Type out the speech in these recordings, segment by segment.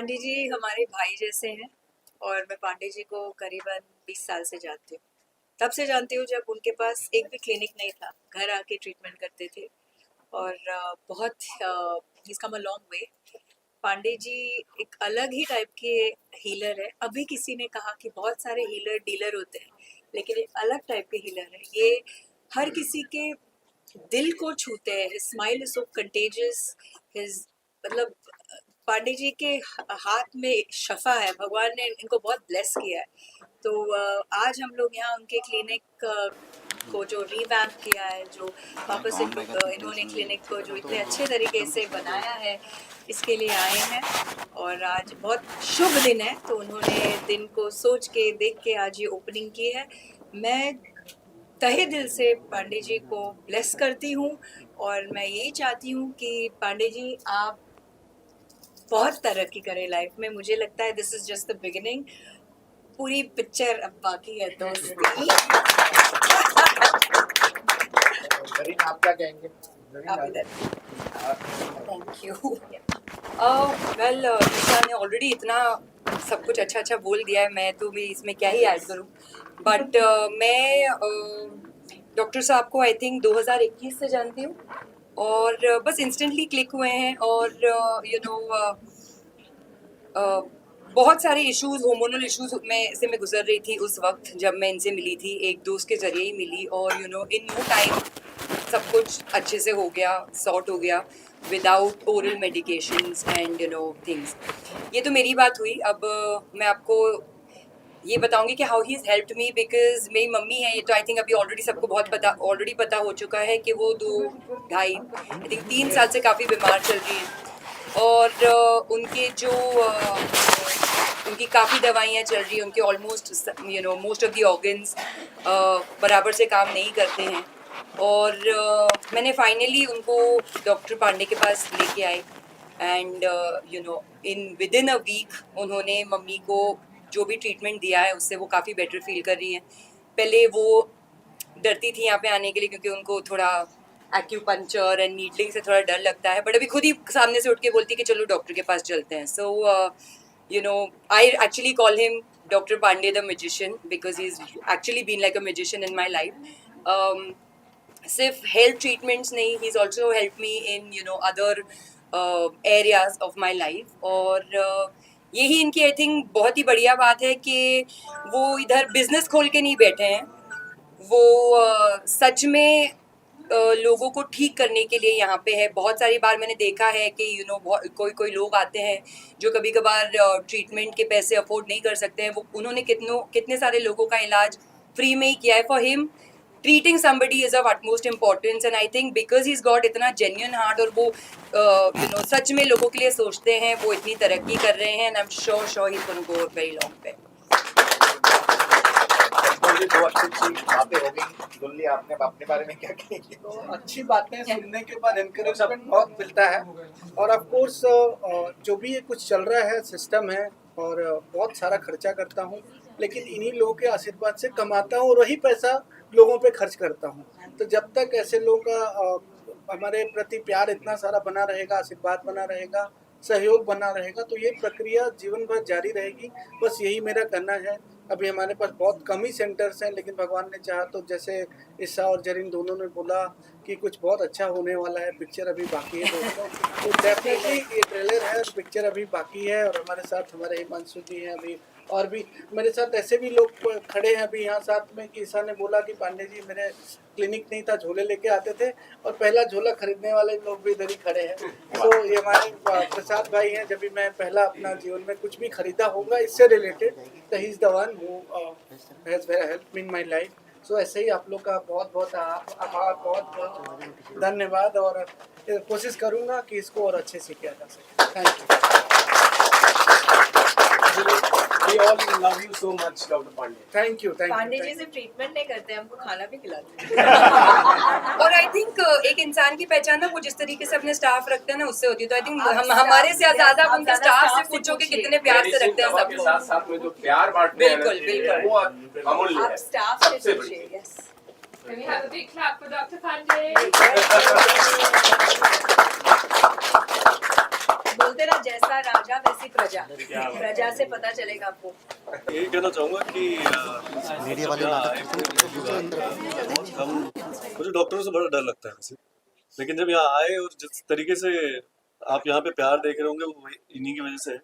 पांडे जी हमारे भाई जैसे हैं और मैं पांडे जी को करीबन 20 साल से जानती हूँ। तब से जानती हूँ जब उनके पास एक भी क्लिनिक नहीं था, घर आके ट्रीटमेंट करते थे और बहुत he's come a long way। Pandey ji एक अलग ही टाइप के हीलर है। अभी किसी ने कहा कि बहुत सारे हीलर डीलर होते हैं, लेकिन एक अलग टाइप के हीलर है ये। हर किसी के दिल को छूते हैं। His smile is so contagious. His मतलब पांडे जी के हाथ में एक शफा है। भगवान ने इनको बहुत ब्लेस किया है। तो आज हम लोग यहाँ उनके क्लिनिक को जो रिवैम्प किया है, जो वापस से इन्होंने क्लिनिक को जो इतने अच्छे तरीके से बनाया है, इसके लिए आए हैं। और आज बहुत शुभ दिन है, तो उन्होंने दिन को सोच के देख के आज ये ओपनिंग की है। मैं तहे दिल से पांडे जी को ब्लेस करती हूँ और मैं यही चाहती हूँ कि पांडे जी आप बहुत तरक्की करें लाइफ में। मुझे लगता है this is just the beginning. पूरी पिक्चर अब बाकी है दोस्ती। जरीन, आप क्या कहेंगे? आप इधर। Thank you. वेल ईशा ने ऑलरेडी इतना सब कुछ अच्छा अच्छा बोल दिया है, मैं तो भी इसमें क्या ही ऐड करूं। बट मैं डॉक्टर साहब को आई थिंक 2021 से जानती हूँ और बस इंस्टेंटली क्लिक हुए हैं। और बहुत सारे इश्यूज, हार्मोनल इश्यूज मैं गुजर रही थी उस वक्त जब मैं इनसे मिली थी। एक दोस्त के जरिए ही मिली और इन नो टाइम सब कुछ अच्छे से हो गया, सॉर्ट हो गया without oral medications and things. ये तो मेरी बात हुई। अब मैं आपको ये बताऊंगी कि how he is helped me, because मेरी मम्मी है। ये तो आई थिंक अभी ऑलरेडी सबको ऑलरेडी पता हो चुका है कि वो 2-2.5 आई थिंक 3 साल से काफ़ी बीमार चल रही हैं। और उनके जो उनकी काफ़ी दवाइयाँ चल रही हैं, उनके almost most of the organs बराबर से काम नहीं करते हैं। और मैंने फाइनली उनको डॉक्टर पांडे के पास लेके आई and within a week उन्होंने मम्मी को जो भी ट्रीटमेंट दिया है उससे वो काफ़ी बेटर फील कर रही हैं। पहले वो डरती थी यहाँ पे आने के लिए क्योंकि उनको थोड़ा एक्यूपंक्चर एंड नीडलिंग से थोड़ा डर लगता है, बट अभी खुद ही सामने से उठ के बोलती कि चलो डॉक्टर के पास चलते हैं। So I actually call him doctor Pandey the magician because he is actually been like a magician in my life. सिर्फ हेल्थ ट्रीटमेंट्स नहीं, he is also help me in other areas of my life. और यही इनकी I think बहुत ही बढ़िया बात है कि वो इधर बिजनेस खोल के नहीं बैठे हैं। वो सच में लोगों को ठीक करने के लिए यहाँ पे है। बहुत सारी बार मैंने देखा है कि कोई लोग आते हैं जो कभी कभार ट्रीटमेंट के पैसे अफोर्ड नहीं कर सकते हैं। वो उन्होंने कितने सारे लोगों का इलाज फ्री में ही किया है। For him treating somebody is of utmost importance and I think because he's got इतना genuine heart और वो सच में लोगों के लिए सोचते हैं, वो इतनी तरक्की कर रहे हैं and I'm sure he's going to go a very long way। दो अच्छी बातें हो गई। दुल्ली, आपने अपने बारे में क्या कहेंगे? तो अच्छी बातें सुनने के बाद एनकरेजमेंट बहुत मिलता है। और ऑफ कोर्स जो भी ये कुछ चल रहा है सिस्टम है और बहुत सारा खर्चा करता हूँ, लेकिन इन्हीं लोगों के आशीर्वाद से कमाता हूँ और वही पैसा लोगों पे खर्च करता हूँ। तो जब तक ऐसे लोगों का हमारे प्रति प्यार इतना सारा बना रहेगा, आशीर्वाद बना रहेगा, सहयोग बना रहेगा, तो ये प्रक्रिया जीवन भर जारी रहेगी। बस यही मेरा कहना है। अभी हमारे पास बहुत कम ही सेंटर्स हैं, लेकिन भगवान ने चाहा तो जैसे ईशा और जरीन दोनों ने बोला कि कुछ बहुत अच्छा होने वाला है। पिक्चर अभी बाकी है दोस्तों, तो डेफिनेटली ये ट्रेलर है, पिक्चर अभी बाकी है। और हमारे साथ हमारे हिमांशु जी हैं अभी, और भी मेरे साथ ऐसे भी लोग खड़े हैं अभी यहाँ साथ में कि ईशा ने बोला कि पांडे जी मेरे क्लिनिक नहीं था, झोले लेके आते थे, और पहला झोला खरीदने वाले लोग भी इधर ही खड़े हैं। तो ये हमारे प्रसाद भाई हैं। जब भी मैं पहला अपना जीवन में कुछ भी खरीदा होगा इससे रिलेटेड, तो he is the one who has help in my life. So ऐसे ही आप लोग का बहुत बहुत आभार, बहुत बहुत धन्यवाद। और कोशिश करूँगा कि इसको और अच्छे से किया जा सके। Thank you. We all love you so much, Dr. Pandey. Thank you. Pandey ji सिर्फ ट्रीटमेंट नहीं करते, हमको खाना भी खिलाते हैं। और आई थिंक एक इंसान की पहचान ना वो जिस तरीके से अपने स्टाफ रखते हैं ना उससे होती है। तो आई थिंक हमारे से ज्यादा आप उनके स्टाफ से पूछो कि कितने प्यार से रखते हैं सबको। साथ साथ में जो प्यार बांटते हैं बिल्कुल, बिल्कुल। वो अमूल्य आप है। स्टाफ से पूछिए। Yes. Can we have a big clap for Dr. Pandey? बोलते ना, जैसा राजा वैसी प्रजा। चलेगा आपको? यही कहना चाहूँगा कि मीडिया वाले यहाँ नाटक आए करते हैं, दूसरे अंदर बहुत कम, मुझे डॉक्टरों से बड़ा डर लगता है वैसे, लेकिन जब यहाँ आए और जिस तरीके से आप यहाँ पे प्यार देख रहे होंगे वो इन्हीं की वजह से है।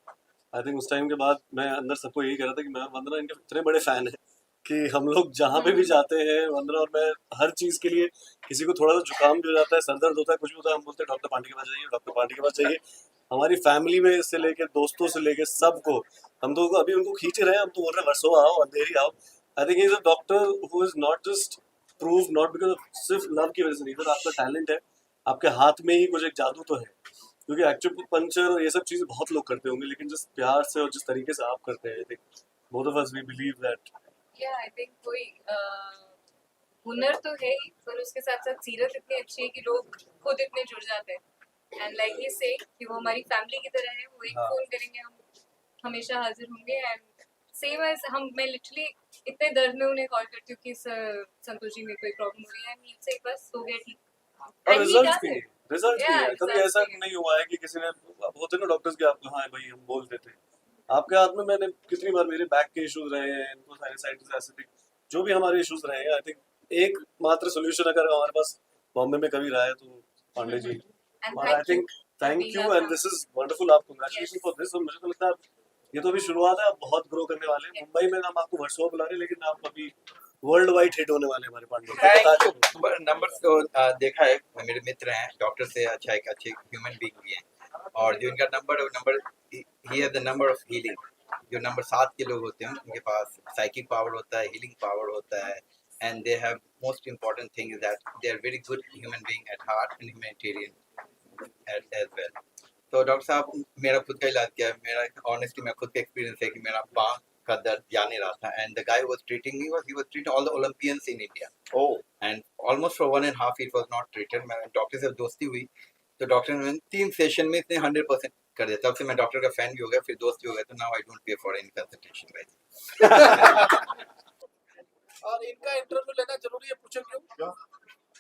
आई थिंक उस टाइम के बाद मैं अंदर सबको यही कह रहा था कि मैं और वंदना इनके इतने बड़े फ़ैन हैं कि हम लोग जहाँ पे भी जाते हैं, वंदना और मैं हर चीज़ के लिए, किसी को थोड़ा सा जुकाम भी हो जाता है, सर दर्द होता है, कुछ भी होता है, हम बोलते हैं डॉक्टर पांडे के पास जाइए, डॉक्टर पांडे के पास जाइए। हमारी फैमिली में से लेके दोस्तों से लेके सबको, हम तो अभी उनको खींच रहे हैं, हम तो बोल रहे हैं वर्षों आओ, अंधेरी आओ। I think is a doctor who is not just prove not because सिर्फ लव की वजह से नहीं, आपका टैलेंट है, आपके हाथ में ही कुछ एक जादू तो है, क्योंकि एक्यूपंक्चर और ये सब चीज़ें बहुत लोग करते होंगे, लेकिन जिस प्यार से और जिस तरीके से आप करते हैं, I think both of us we believe that या आई थिंक कोई हुनर तो है ही, पर उसके साथ साथ सीरत इतनी अच्छी है कि लोग खुद इतने जुड़ जाते हैं। एंड लाइक ये से कि वो हमारी फैमिली की तरह है, वो एक फोन करेंगे, हम हमेशा हाजिर होंगे। एंड सेम एज हम, मैं लिटरली इतने दर्द में उन्हें कॉल करती हूँ कि सर संतोष जी में कोई प्रॉब्लम हो रही है, एंड से बस हो गया ठीक। और And he रिजल्ट does भी it. रिजल्ट भी Yeah, है, कभी results ऐसा भी है। नहीं हुआ है कि किसी ने, होते ना डॉक्टर्स के, आपको हाँ भाई हम बोल देते हैं, आपके हाथ में, मैंने कितनी बार मेरे बैक के इश्यूज रहे हैं, इनको साइनसाइटिस, एसिडिक, जो भी हमारे इश्यूज रहे हैं, आई थिंक एक मात्र सोल्यूशन अगर हमारे पास बॉम्बे में कभी रहा है तो पांडे जी। And और I think thank being you our and this is wonderful, आप कांग्रेचुलेशन फॉर दिस। और मुझे तो लगता है ये तो अभी शुरुआत है, आप बहुत ग्रो करने वाले हैं। मुंबई में हम आपको वर्षों बुला रहे हैं, लेकिन आप अभी वर्ल्ड वाइड हिट होने वाले हैं हमारे पांडे। Thank you. नंबर तो देखा है, मेरे मित्र हैं, डॉक्टर से अच्छा एक अच्छे ह्यूमन बीइंग भी हैं, और जो इनका number he has the number of healing. जो नंबर 7 के लोग होते हैं उनके पास साइकिक पावर होता है, हीलिंग पावर होता है, and they have most important thing is that they are very good human being at heart and humanitarian as well. तो डॉक्टर साहब, मेरा खुद का इलाज किया है, मेरा ऑनेस्टली मैं खुद का एक्सपीरियंस है कि मेरा बांह का दर्द जा नहीं रहा था, and the guy was treating me he was treating all the Olympians in India, and almost for 1.5 it was not treated. मैं डॉक्टर से दोस्ती हुई तो डॉक्टर ने 3 सेशन में इतने 100% कर दिया, तब से मैं डॉक्टर का फैन भी हो गया, फिर दोस्त भी हो गया, तो now I don't pay for any consultation guys. और इनका इंटरव्यू लेना जरूरी है, पूछो क्यों?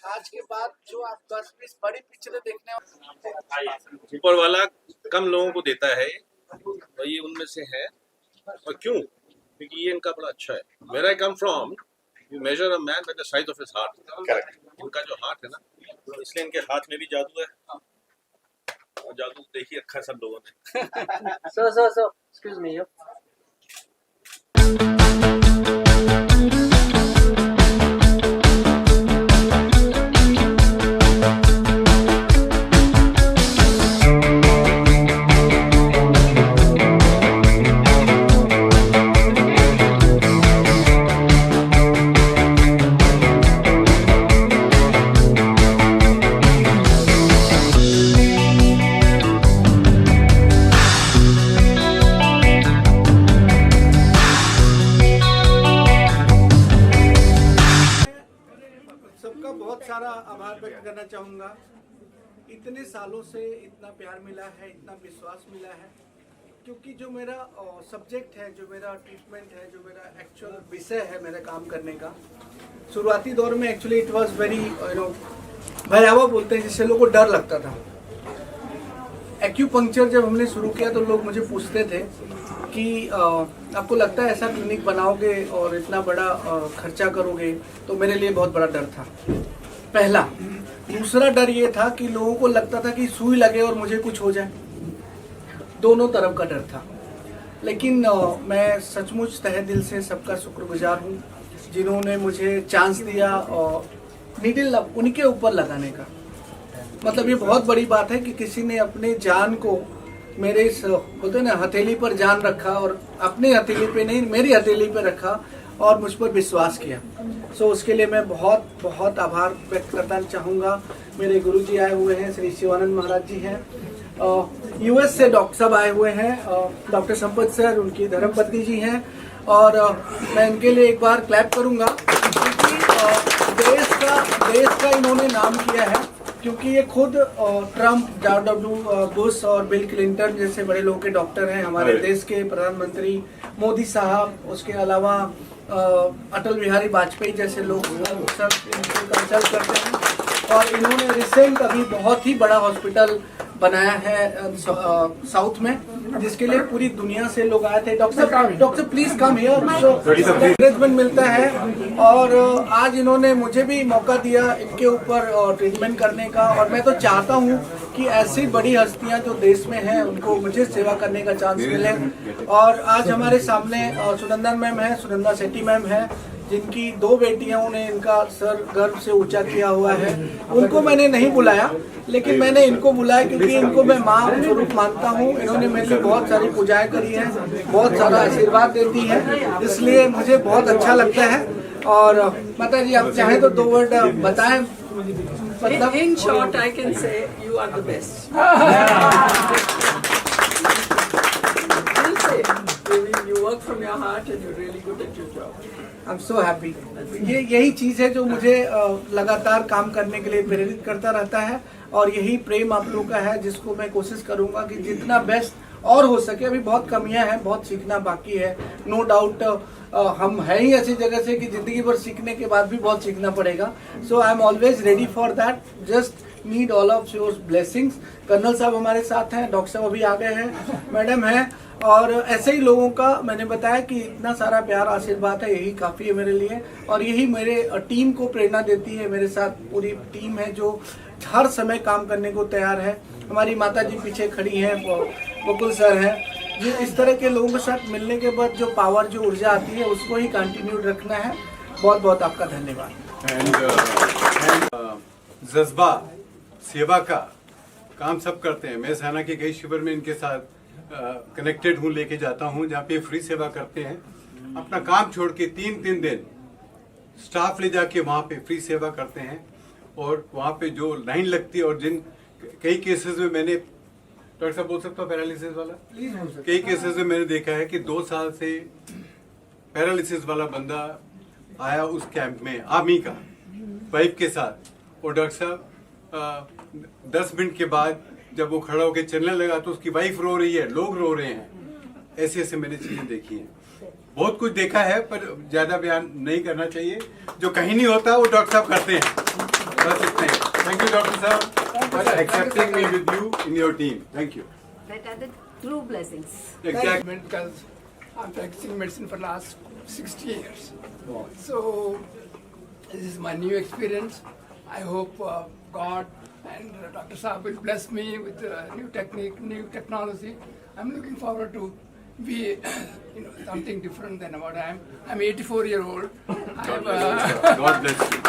आज के बाद जो आप 10-20 बड़ी पिक्चरें देखने, ऊपर वाला कम लोगों को देता है, तो ये उनमें से है। और क्यों? क्योंकि ये इनका बड़ा अच्छा है। Where I come from, you measure a man by the size of his heart. Correct. इनका जो हार्ट है ना, तो इसलिए इनके हाथ में भी जादू है, और जादू देखिए रखा है सब लोगों ने। So, excuse me. सबका बहुत सारा आभार व्यक्त करना चाहूँगा। इतने सालों से इतना प्यार मिला है, इतना विश्वास मिला है, क्योंकि जो मेरा सब्जेक्ट है, जो मेरा ट्रीटमेंट है, जो मेरा एक्चुअल विषय है मेरे काम करने का, शुरुआती दौर में एक्चुअली इट वाज वेरी भयावह बोलते हैं, जिससे लोगों को डर लगता था। एक्यूपंक्चर जब हमने शुरू किया तो लोग मुझे पूछते थे कि आपको लगता है ऐसा क्लिनिक बनाओगे और इतना बड़ा खर्चा करोगे? तो मेरे लिए बहुत बड़ा डर था, पहला। दूसरा डर ये था कि लोगों को लगता था कि सुई लगे और मुझे कुछ हो जाए, दोनों तरफ का डर था। लेकिन मैं सचमुच तहे दिल से सबका शुक्रगुजार हूँ जिन्होंने मुझे चांस दिया और नीडल उनके ऊपर लगाने का। मतलब ये बहुत बड़ी बात है कि किसी ने अपने जान को मेरे इस, बोलते हैं ना, हथेली पर जान रखा, और अपने हथेली पे नहीं, मेरी हथेली पे रखा और मुझ पर विश्वास किया। सो उसके लिए मैं बहुत बहुत आभार व्यक्त करना चाहूँगा। मेरे गुरुजी आए हुए हैं, श्री शिवानंद महाराज जी हैं, यूएस से डॉक्टर साहब आए हुए हैं, डॉक्टर संपत सर, उनकी धर्मपत्नी जी हैं, और मैं इनके लिए एक बार क्लैप करूँगा, क्योंकि देश का इन्होंने नाम किया है। क्योंकि ये खुद ट्रम्प, जॉर्ज बुश और बिल क्लिंटन जैसे बड़े लोग के डॉक्टर हैं, हमारे देश के प्रधानमंत्री मोदी साहब, उसके अलावा अटल बिहारी वाजपेयी जैसे लोग सब इनको कंसल्ट करते हैं। और इन्होंने रिसेंट अभी बहुत ही बड़ा हॉस्पिटल बनाया है साउथ में, जिसके लिए पूरी दुनिया से लोग आए थे। Doctor please come here. Encouragement मिलता है और आज इन्होंने मुझे भी मौका दिया इनके ऊपर ट्रीटमेंट करने का, और मैं तो चाहता हूँ कि ऐसी बड़ी हस्तियां जो देश में हैं उनको मुझे सेवा करने का चांस मिले। और आज हमारे सामने सुनंदन मैम है, सुनंदा शेट्टी मैम है, जिनकी 2 बेटियों ने इनका सर गर्व से ऊंचा किया हुआ है। उनको मैंने नहीं बुलाया, लेकिन मैंने इनको बुलाया क्योंकि इनको मैं माँ स्वरूप मानता हूँ। इन्होंने मेरे लिए बहुत सारी पूजाएं करी हैं, बहुत सारा आशीर्वाद देती हैं, इसलिए मुझे बहुत अच्छा लगता है। और माता जी आप चाहें तो 2 वर्ड बताएं। मतलब In short, I can say you are the best. You'll say, you work from your heart and you're really good at your job. I'm so happy. यही चीज़ है जो मुझे लगातार काम करने के लिए प्रेरित करता रहता है, और यही प्रेम आप लोगों का है, जिसको मैं कोशिश करूंगा कि जितना बेस्ट और हो सके। अभी बहुत कमियां हैं, बहुत सीखना बाकी है, नो डाउट। हम है ही ऐसी जगह से कि जिंदगी भर सीखने के बाद भी बहुत सीखना पड़ेगा। So I am always ready for that, just need all of your blessings. Colonel साहब हमारे साथ हैं, डॉक्टर साहब अभी आ गए हैं, मैडम हैं, और ऐसे ही लोगों का मैंने बताया कि इतना सारा प्यार आशीर्वाद है, यही काफ़ी है मेरे लिए। और यही मेरे टीम को प्रेरणा देती है। मेरे साथ पूरी टीम है जो हर समय काम करने को तैयार है। हमारी माता जी पीछे खड़ी हैं, बकुल सर हैं। ये इस तरह के लोगों के साथ मिलने के बाद जो पावर, जो ऊर्जा आती है, उसको ही कंटिन्यू रखना है। बहुत बहुत आपका धन्यवाद। जज्बा सेवा का काम सब करते हैं। मैं सेना के कई शिविर में इनके साथ कनेक्टेड हूँ, लेके जाता हूँ, जहाँ पे फ्री सेवा करते हैं। अपना काम छोड़ के 3-3 दिन स्टाफ ले जाके वहाँ पे फ्री सेवा करते हैं, और वहाँ पे जो लाइन लगती है, और जिन कई केसेस में मैंने, डॉक्टर साहब बोल सकता हूँ पैरालिसिस वाला, कई केसेस में मैंने देखा है कि 2 साल से पैरालिसिस वाला बंदा आया उस कैंप में, आर्मी का वाइफ के साथ, और डॉक्टर साहब 10 मिनट के बाद जब वो खड़ा होकर चलने लगा तो उसकी वाइफ रो रही है, लोग रो रहे हैं। ऐसे ऐसे मैंने चीजें देखी हैं, बहुत कुछ देखा है, पर ज्यादा बयान नहीं करना चाहिए। जो कहीं नहीं होता वो डॉक्टर साहब करते हैं, बस इतना ही। थैंक यू डॉक्टर साहब for accepting me with you in your team. Thank you. That are the true blessings. Exactly. Because I'm practicing medicine for the last 60 years. So this is my new experience. I hope God and Dr. Saab will bless me with new technique, new technology. I'm looking forward to be, something different than what I am. I'm 84-year-old. God bless you.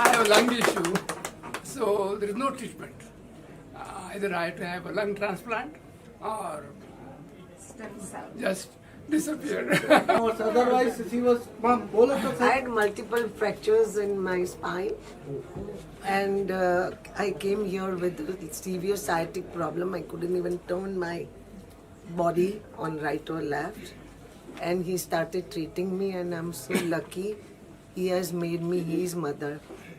I have a lung issue, so there is no treatment. Either I have to have a lung transplant or just disappear. Otherwise, she was, mom, बोलो तो I sir. had multiple fractures in my spine, and I came here with a severe sciatic problem. I couldn't even turn my body on right or left, and he started treating me, and I'm so lucky. He has made me his mother.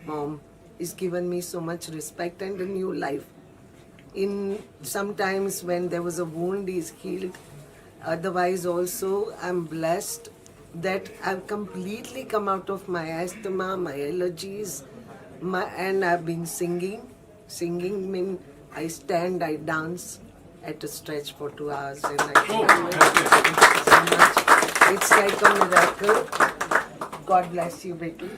Mom, he's given me so much respect and a new life. In sometimes when there was a wound, he's healed. Otherwise also I'm blessed that I've completely come out of my asthma, my allergies, and I've been singing. Singing means I stand, I dance at a stretch for 2 hours, and I so much. It's like a miracle. God bless you, Becky.